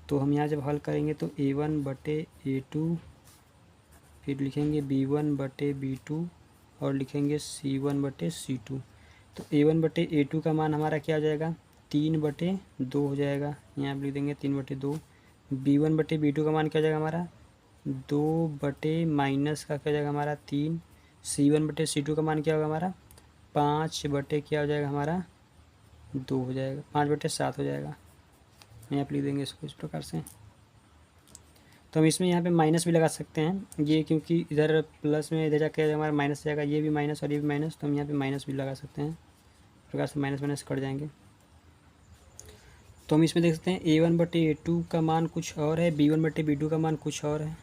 तो हम यहाँ जब हल करेंगे तो A1/A2 फिर लिखेंगे B1/B2 और लिखेंगे C1/C2। तो A1/A2 का मान हमारा क्या हो जाएगा, 3/2 हो जाएगा। यहाँ पर लिख देंगे 3/2। B1/B2 का मान क्या हो जाएगा हमारा, 2 माइनस का क्या हो जाएगा हमारा 3। C1/C2 का मान क्या होगा हमारा 5 क्या हो जाएगा हमारा 2 हो जाएगा, 5/7 हो जाएगा। यहाँ पर लिख देंगे इसको इस प्रकार से। तो हम इसमें यहाँ पे माइनस भी लगा सकते हैं, ये क्योंकि इधर प्लस में इधर जाके हमारा माइनस जाएगा, ये भी माइनस और ये भी माइनस, तो हम यहाँ पे माइनस भी लगा सकते हैं। इस प्रकार से माइनस माइनस कट जाएंगे। तो हम इसमें देख सकते हैं A1/A2 का मान कुछ और है, B1/B2 का मान कुछ और है।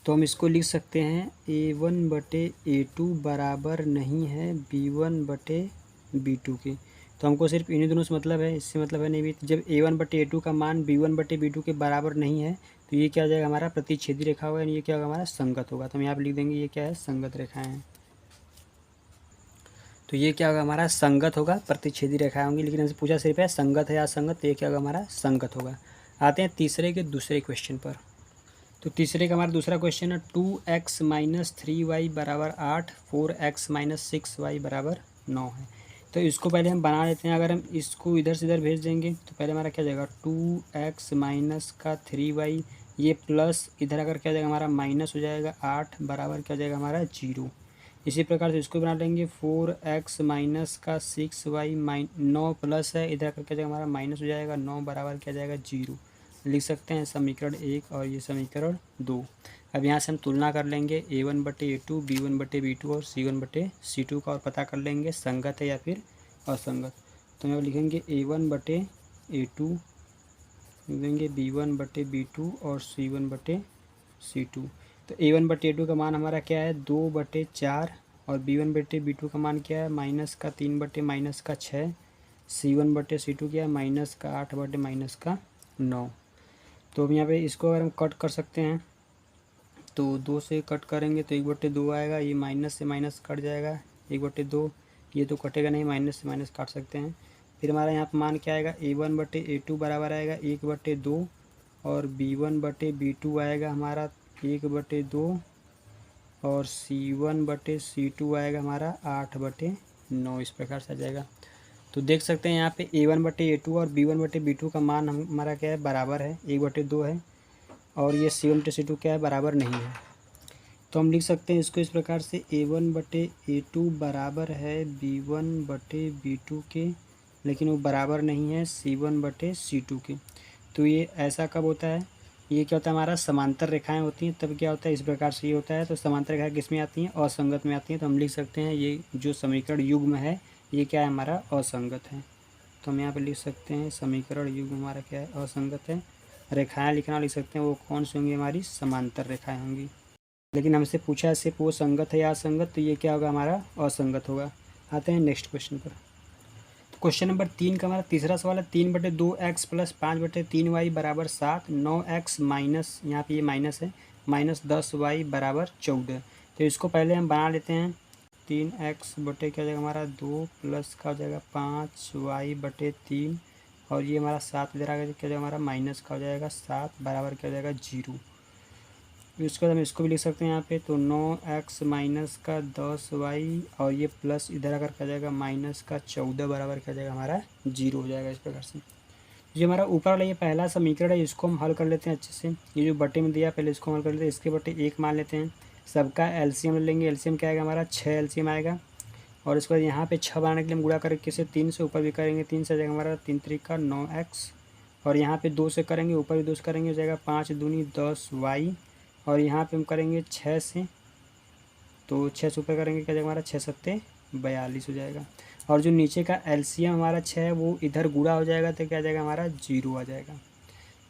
तो हम इसको लिख सकते हैं A1/A2 बराबर नहीं है B1/B2 के। तो हमको सिर्फ इन्हीं दोनों से मतलब है, इससे मतलब है नहीं भी। जब A1/A2 का मान B1/B2 के बराबर नहीं है तो ये क्या हो जाएगा, हमारा प्रतिच्छेदी रेखा होगा, यानी ये क्या होगा, हमारा संगत होगा। तो हम यहाँ पर लिख देंगे ये क्या है, संगत रेखाएं हैं। तो ये क्या होगा, हमारा संगत होगा, प्रतिच्छेदी रेखाएं होंगी। लेकिन हमसे पूछा सिर्फ है संगत है या असंगत, तो ये क्या होगा, हमारा संगत होगा। आते हैं तीसरे के दूसरे क्वेश्चन पर। तो तीसरे का हमारा दूसरा क्वेश्चन है 2x - 3y = 8, 4x - 6y = 9 है। तो इसको पहले हम बना लेते हैं। अगर हम इसको इधर से इधर भेज देंगे तो पहले हमारा क्या जाएगा, 2x - 3y, ये प्लस इधर अगर क्या जाएगा हमारा माइनस हो जाएगा, 8 बराबर क्या जाएगा हमारा 0। इसी प्रकार से इसको बना लेंगे 4x - 6y 9 प्लस है, इधर अगर क्या जाएगा हमारा माइनस हो जाएगा, 9 बराबर क्या जाएगा 0। लिख सकते हैं समीकरण 1 और ये समीकरण 2। अब यहाँ से हम तुलना कर लेंगे A1/A2 B1/B2 और C1/C2 का और पता कर लेंगे संगत है या फिर असंगत। तो यहाँ लिखेंगे A1/A2, लिखेंगे B1/B2 और C1/C2। तो A1/A2 का मान हमारा क्या है 2/4 और B1/B2 का मान क्या है -3/-6। C1/C2 क्या है -8/-9। तो अब यहाँ पे इसको अगर हम कट कर सकते हैं तो 2 से कट करेंगे तो 1/2 आएगा, ये माइनस से माइनस कट जाएगा 1/2, ये तो कटेगा नहीं, माइनस से माइनस काट सकते हैं। फिर हमारा यहाँ पर मान क्या आएगा, A1/A2 बराबर आएगा 1/2 और B1/B2 आएगा हमारा 1/2 और C1/C2 आएगा हमारा 8/9। इस प्रकार से आ जाएगा। तो देख सकते हैं यहाँ पे A1/A2 और B1/B2 का मान हमारा क्या है, बराबर है, 1/2 है। और ये C1/C2 क्या है, बराबर नहीं है। तो हम लिख सकते हैं इसको इस प्रकार से A1/A2 बराबर है B1/B2 के, लेकिन वो बराबर नहीं है C1/C2 के। तो ये ऐसा कब होता है, ये क्या होता है, हमारा समांतर रेखाएं होती हैं तब क्या होता है, इस प्रकार से ये होता है। तो समांतर रेखाएं किस में आती हैं, असंगत में आती हैं। तो हम लिख सकते हैं ये जो समीकरण युग्म है ये क्या है, हमारा असंगत है। तो हम यहाँ पे लिख सकते हैं समीकरण युग्म हमारा क्या है, असंगत है। रेखाएं लिखना लिख सकते हैं, वो कौन सी होंगी, हमारी समांतर रेखाएं होंगी। लेकिन हमसे पूछा है सिर्फ वो संगत है या असंगत, तो ये क्या होगा, हमारा असंगत होगा। आते हैं नेक्स्ट क्वेश्चन पर। क्वेश्चन नंबर 3 का हमारा तीसरा सवाल है, 3/2x प्लस 5/3y बराबर 7, 9x माइनस, यहाँ पे ये माइनस है, माइनस 10y बराबर 14। तो इसको पहले हम बना लेते हैं। 3x बटे क्या हो जाएगा हमारा 2 प्लस का हो जाएगा 5y/3, और ये हमारा 7 इधर आ गया, क्या हो जाएगा हमारा माइनस का हो जाएगा 7 बराबर क्या हो जाएगा 0। इसके बाद हम इसको भी लिख सकते हैं यहाँ पे, तो 9x माइनस का 10y, और ये प्लस इधर अगर क्या जाएगा माइनस का 14 बराबर क्या जाएगा हमारा 0 हो जाएगा। इस प्रकार से जो हमारा ऊपर वाला ये पहला समीकरण है, इसको हम हल कर लेते हैं अच्छे से। ये जो बटे में दिया पहले इसको हल कर लेते हैं, इसके बटे 1 मान लेते हैं। सबका एलसीएम लेंगे, एलसीएम क्या आएगा हमारा 6 एलसीएम आएगा। और इसके बाद यहाँ पे 6 बनाने के लिए हम गुणा करके किसे 3 से ऊपर भी करेंगे, 3 से जाएगा हमारा 3 3 9x, और यहाँ पे 2 से करेंगे, ऊपर भी 2 से करेंगे, हो जाएगा 5 दूनी 10y, और यहाँ पे हम करेंगे 6 से, तो 6 से ऊपर करेंगे क्या जाएगा हमारा 6 सत्ते 42 हो जाएगा। और जो नीचे का एलसीएम हमारा 6 है वो इधर गुणा हो जाएगा, तो क्या आ जाएगा हमारा 0 आ जाएगा।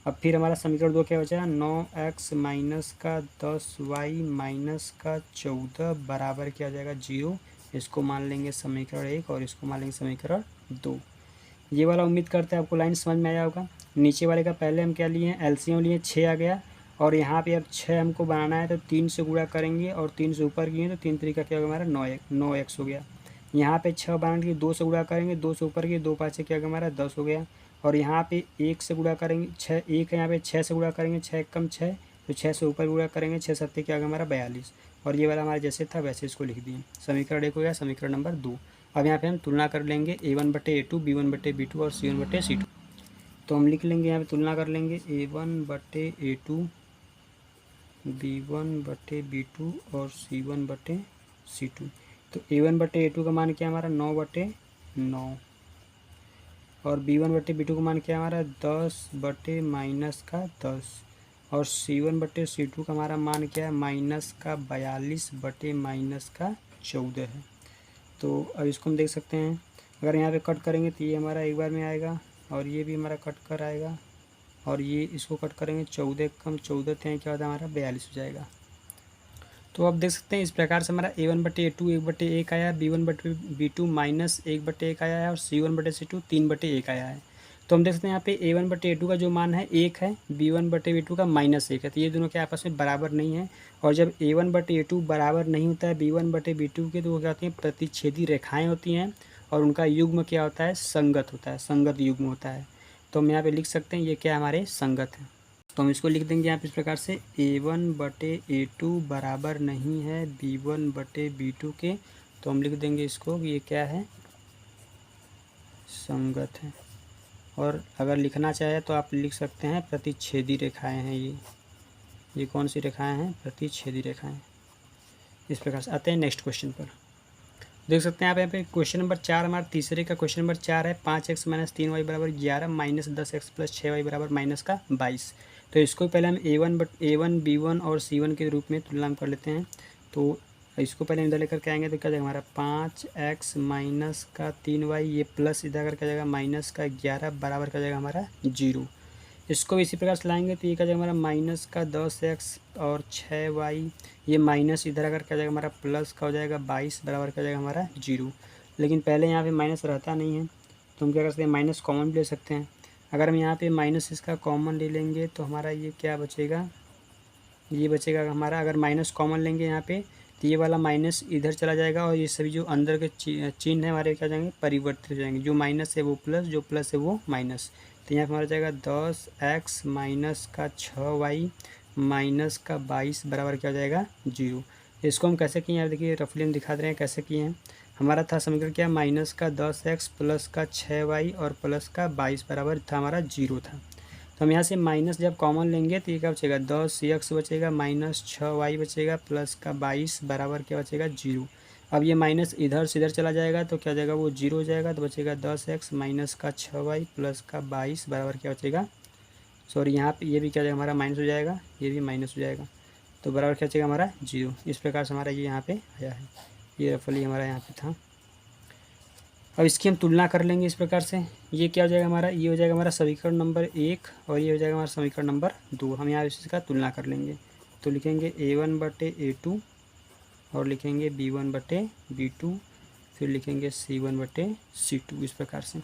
अब फिर हमारा समीकरण 2 क्या बचा, 9x माइनस का 10y माइनस का 14 बराबर क्या आ जाएगा 0। इसको मान लेंगे समीकरण 1 और इसको मान लेंगे समीकरण 2। ये वाला उम्मीद करते हैं आपको लाइन समझ में आया होगा। नीचे वाले का पहले हम क्या लिए हैं, एलसीएम लिए 6 आ गया, और यहाँ पे अब 6 हमको बनाना है, तो 3 से गुणा करेंगे, और 3 से ऊपर किए तो 3 3 क्या होगा हमारा 9x हो गया। यहाँ पे 6 बनाने के लिए 2 से गुणा करेंगे, 2 से ऊपर किए 2 5 क्या होगा हमारा 10 हो गया। और यहाँ पे 1 से गुणा करेंगे, 6 1 है यहाँ पे, 6 से गुणा करेंगे, 6 कम 6, तो 6 से ऊपर गुणा करेंगे, 6 सत्ते क्या होगा हमारा 42। और ये वाला हमारा जैसे था वैसे इसको लिख दिए। समीकरण 1 हो गया, समीकरण नंबर 2। अब यहाँ पे हम तुलना कर लेंगे A1/A2, B1/B2 और C1/C2। तो हम लिख लेंगे यहाँ पे तुलना कर लेंगे A1/A2, B1/B2 और C1/C2। तो A1/A2 का मान क्या है हमारा 9/9, और B1/B2 का मान क्या है हमारा 10/-10, और C1/C2 का हमारा मान क्या है -42/-14 है। तो अब इसको हम देख सकते हैं, अगर यहाँ पे कट करेंगे तो ये हमारा एक बार में आएगा, और ये भी हमारा कट कर आएगा, और ये इसको कट करेंगे, 14 कम 14 क्या होता है हमारा 42 हो जाएगा। तो अब देख सकते हैं इस प्रकार से हमारा A1/A2 1/1 आया है, B1/B2 -1/1 आया है, और C1/C2 3/1 आया है। तो हम देख सकते हैं यहाँ पे A1/A2 का जो मान है 1 है, B1/B2 का -1 है, तो ये दोनों के आपस में बराबर नहीं है। और जब A1/A2 बराबर नहीं होता है B1/B2 के, तो वो क्या होती हैं, प्रतिच्छेदी रेखाएँ होती हैं, और उनका युग्म क्या होता है, संगत होता है, संगत युग्म होता है। तो हम यहाँ पे लिख सकते हैं ये क्या हमारे संगत है। तो हम इसको लिख देंगे यहाँ पे इस प्रकार से, A1/A2 बराबर नहीं है B1/B2 के, तो हम लिख देंगे इसको ये क्या है, संगत है। और अगर लिखना चाहे तो आप लिख सकते हैं प्रतिच्छेदी रेखाएं हैं ये कौन सी रेखाएं हैं, प्रतिच्छेदी रेखाएं। इस प्रकार से आते हैं नेक्स्ट क्वेश्चन पर। देख सकते हैं आप यहाँ पे क्वेश्चन नंबर 4, हमारा तीसरे का क्वेश्चन नंबर 4 है, 5x - 3y बराबर 11 -10x + 6y बराबर -22। तो इसको पहले हम A1, B1 और C1 के रूप में तुलना कर लेते हैं। तो इसको पहले इधर लेकर के आएंगे तो क्या जाएगा हमारा 5x - 3y, ये प्लस इधर करके जाएगा -11 बराबर क्या जाएगा हमारा 0। इसको इसी प्रकार से लाएंगे तो ये क्या जाएगा हमारा -10x और 6y, ये माइनस इधर अगर क्या जाएगा हमारा प्लस का हो जाएगा 22 बराबर क्या जाएगा हमारा 0। लेकिन पहले यहाँ पे माइनस रहता नहीं है, तो हम क्या कर सकते हैं, माइनस कॉमन भी ले सकते हैं। अगर हम यहाँ पे माइनस इसका कॉमन ले लेंगे तो हमारा ये क्या बचेगा, ये बचेगा हमारा, अगर माइनस कॉमन लेंगे यहाँ पे तो ये वाला माइनस इधर चला जाएगा, और ये सभी जो अंदर के चिन्ह है हमारे क्या जाएंगे, परिवर्तित हो जाएंगे। जो माइनस है वो प्लस, जो प्लस है वो माइनस। तो यहाँ पर हमारा जाएगा 10x माइनस का 6y माइनस का 22 बराबर क्या हो जाएगा 0। इसको हम कैसे किए हैं, देखिए रफली हम दिखा दे रहे हैं कैसे किए हैं। हमारा था समीकरण क्या, माइनस का 10x प्लस का 6y और प्लस का 22 बराबर था हमारा 0 था। तो हम यहाँ से माइनस जब कॉमन लेंगे तो ये क्या बचेगा, 10x बचेगा माइनस 6y बचेगा प्लस का 22 बराबर क्या बचेगा 0। अब ये माइनस इधर से इधर चला जाएगा तो क्या जाएगा, वो 0 हो जाएगा, तो बचेगा 10x माइनस का 6y प्लस का 22 बराबर क्या बचेगा, सॉरी यहाँ पे ये भी क्या जाएगा हमारा माइनस हो जाएगा, ये भी माइनस हो जाएगा, तो बराबर क्या बचेगा हमारा 0। इस प्रकार से हमारा ये यहाँ पे आया है, ये रफली हमारा यहाँ पे था। अब इसकी हम तुलना कर लेंगे इस प्रकार से। ये क्या हो जाएगा हमारा, ये हो जाएगा हमारा समीकरण नंबर 1 और ये हो जाएगा हमारा समीकरण नंबर 2। हम यहाँ इसका तुलना कर लेंगे तो लिखेंगे A1/A2 और लिखेंगे B1/B2, फिर लिखेंगे C1/C2 इस प्रकार से।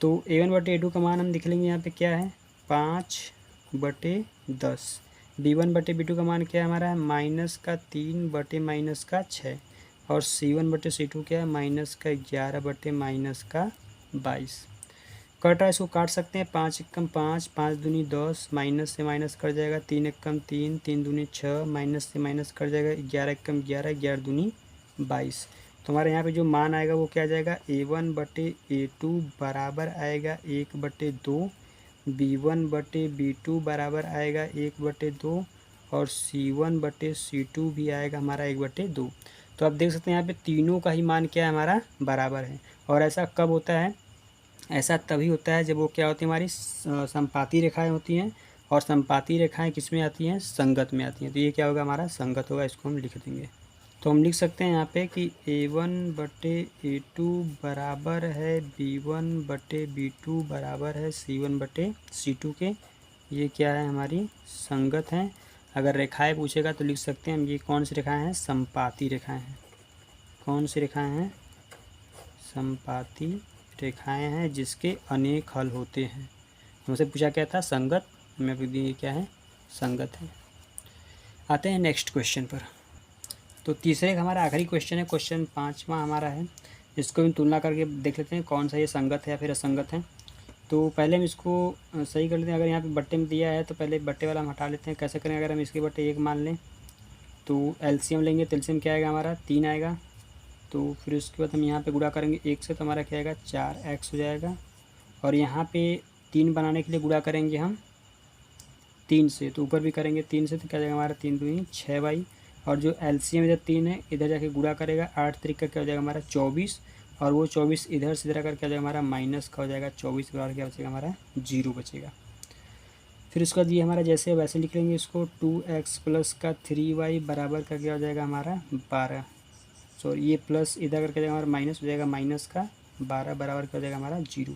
तो A1/A2 का मान हम लिख लेंगे यहाँ पे क्या है 5/10। B1/B2 का मान क्या है हमारा -3/-6 और C1/C2 क्या है -11/-22। कट रहा है, इसको काट सकते हैं। 5 एकम 5, 5 दूनी 10, माइनस से माइनस कट जाएगा। 3 एकम 3, 3 दूनी 6, माइनस से माइनस कट जाएगा। 11 एकम 11, 11 दूनी 22। तो हमारे यहाँ पे जो मान आएगा वो क्या आ जाएगा A1/A2 बराबर आएगा 1/2, B1/B2 बराबर आएगा 1/2 और C1/C2 भी आएगा हमारा 1/2। तो आप देख सकते हैं यहाँ पे तीनों का ही मान क्या है हमारा बराबर है। और ऐसा कब होता है, ऐसा तभी होता है जब वो क्या होती है हमारी संपाती रेखाएं होती हैं। और संपाती रेखाएं किस में आती हैं, संगत में आती हैं। तो ये क्या होगा हमारा संगत होगा, इसको हम लिख देंगे। तो हम लिख सकते हैं यहाँ पे कि A1/A2 बराबर है B1/B2 बराबर है C1/C2 के। ये क्या है हमारी संगत हैं। अगर रेखाएं पूछेगा तो लिख सकते हैं हम ये कौन सी रेखाएं हैं, संपाती रेखाएं हैं। कौन सी रेखाएं हैं, संपाती रेखाएं हैं जिसके अनेक हल होते हैं। हमसे पूछा क्या था, संगत, मैं ये क्या है संगत है। आते हैं नेक्स्ट क्वेश्चन पर। तो तीसरे का हमारा आखिरी क्वेश्चन है, क्वेश्चन 5वां हमारा है। इसको भी तुलना करके देख लेते हैं कौन सा ये संगत है या फिर असंगत है। तो पहले हम इसको सही कर लेते हैं। अगर यहाँ पे बट्टे में दिया है तो पहले बट्टे वाला हम हटा लेते हैं। कैसे करें, अगर हम इसके बट्टे 1 मान लें तो एलसीएम लेंगे तो एलसीएम क्या आएगा हमारा 3 आएगा। तो फिर उसके बाद हम यहाँ पे गुणा करेंगे 1 से तो हमारा क्या आएगा 4x हो जाएगा। और यहाँ पे 3 बनाने के लिए गुणा करेंगे हम 3 से, तो ऊपर भी करेंगे 3 से तो क्या जाएगा हमारा 3 दूनी 6y। और जो एलसीएम इधर 3 है, इधर जाके गुणा करेगा 8 तरीका क्या हो जाएगा हमारा 24। और वो 24 इधर से इधर करके आ जाएगा हमारा माइनस का हो जाएगा 24 बराबर क्या बचेगा हमारा 0 बचेगा। फिर उसके बाद ये हमारा जैसे वैसे लिख लेंगे इसको 2x प्लस का 3y बराबर का क्या हो जाएगा हमारा 12। सॉरी ये प्लस इधर करके जाएगा हमारा माइनस हो जाएगा माइनस का 12 बराबर क्या हो जाएगा हमारा 0।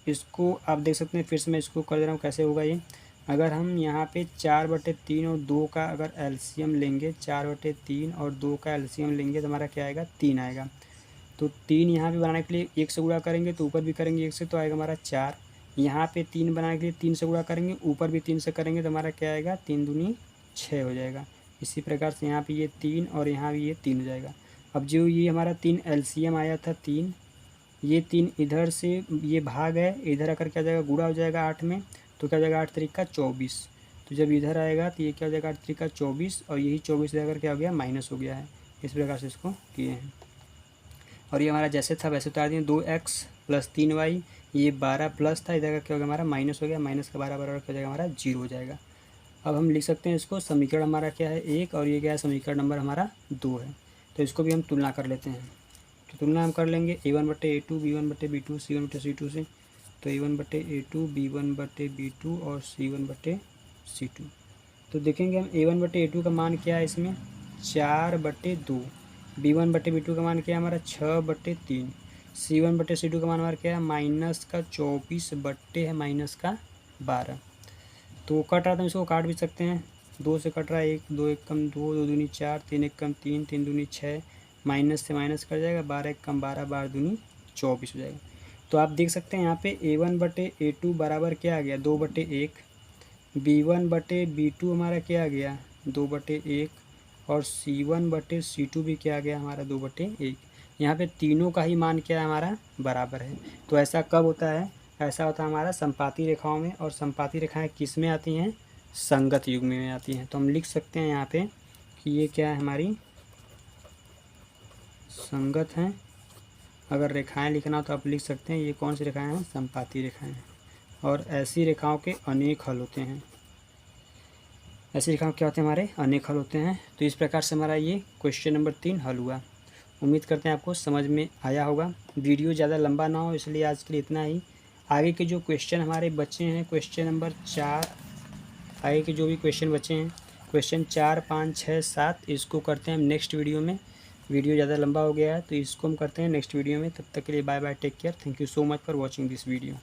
इसको आप देख सकते हैं, फिर से मैं इसको कर दे रहा हूँ कैसे होगा ये। अगर हम यहाँ पे 4/3 और 2 का अगर एलसीएम लेंगे, 4/3 और 2 का एलसीएम लेंगे तो हमारा क्या आएगा 3 आएगा। तो 3 यहाँ पे बनाने के लिए 1 से गुणा करेंगे तो ऊपर भी करेंगे 1 से तो आएगा हमारा 4। यहाँ पे 3 बनाने के लिए 3 से गुणा करेंगे, ऊपर भी 3 से करेंगे तो हमारा क्या आएगा 3 दूनी 6 हो जाएगा। इसी प्रकार से यहाँ पे ये 3 और यहाँ भी ये 3 हो जाएगा। अब जो ये हमारा 3 एलसीएम आया था 3, ये 3 इधर से ये भाग है, इधर आकर क्या जाएगा गुणा हो जाएगा 8 में, तो क्या हो जाएगा 8 तरीका 24। तो जब इधर आएगा तो ये क्या हो जाएगा 8 तरीका 24 और यही 24 इधर क्या हो गया माइनस हो गया है। इस प्रकार से इसको किए हैं। और ये हमारा जैसे था वैसे उतार दिए 2x प्लस 3y, ये 12 प्लस था, इधर का क्या हो गया हमारा माइनस हो गया, माइनस का 12 बराबर क्या हो जाएगा हमारा 0 हो जाएगा। अब हम लिख सकते हैं इसको समीकरण हमारा क्या है 1 और ये क्या है समीकरण नंबर हमारा 2 है। तो इसको भी हम तुलना कर लेते हैं। तो तुलना हम कर लेंगे A1/A2 B1/B2 C1/C2 से। तो A1/A2 B1/B2 और C1/C2। तो देखेंगे हम A1/A2 का मान क्या है इसमें 4/2, B1/B2 का मान क्या है हमारा 6/3, C1/C2 का मान हमारा क्या है माइनस का 24 बट्टे है माइनस का 12। तो कट रहा था, इसको काट भी सकते हैं। 2 से कट रहा है 1, 2 एकम 2, 2 दूनी 4, 3 एकम 3, 3 दूनी 6, माइनस से माइनस कर जाएगा 12 एकम 12, 12 दूनी 24 हो जाएगा। तो आप देख सकते हैं यहाँ पे A1/A2 बराबर क्या आ गया 2/1, B1/B2 हमारा क्या आ गया 2/1 और C1/C2 भी क्या आ गया हमारा 2/1। यहाँ पे तीनों का ही मान क्या है हमारा बराबर है। तो ऐसा कब होता है, ऐसा होता है हमारा संपाती रेखाओं में। और संपाती रेखाएं किस में आती हैं, संगत युग्म में आती हैं। तो हम लिख सकते हैं यहाँ पे कि ये क्या है हमारी संगत हैं। अगर रेखाएं लिखना हो तो आप लिख सकते हैं ये कौन सी रेखाएं हैं, संपाती रेखाएं हैं। और ऐसी रेखाओं के अनेक हल होते हैं। ऐसी रेखाओं क्या होते हैं हमारे अनेक हल होते हैं। तो इस प्रकार से हमारा ये क्वेश्चन नंबर 3 हल हुआ। उम्मीद करते हैं आपको समझ में आया होगा। वीडियो ज़्यादा लंबा ना हो इसलिए आज के लिए इतना ही। आगे के जो क्वेश्चन हमारे बचे हैं क्वेश्चन नंबर 4, आगे के जो भी क्वेश्चन बचे हैं क्वेश्चन 4, 5, 6, 7 इसको करते हैं हम नेक्स्ट वीडियो में। वीडियो ज़्यादा लंबा हो गया है तो इसको हम करते हैं नेक्स्ट वीडियो में। तब तक के लिए bye bye, take care, thank you so much for watching this video.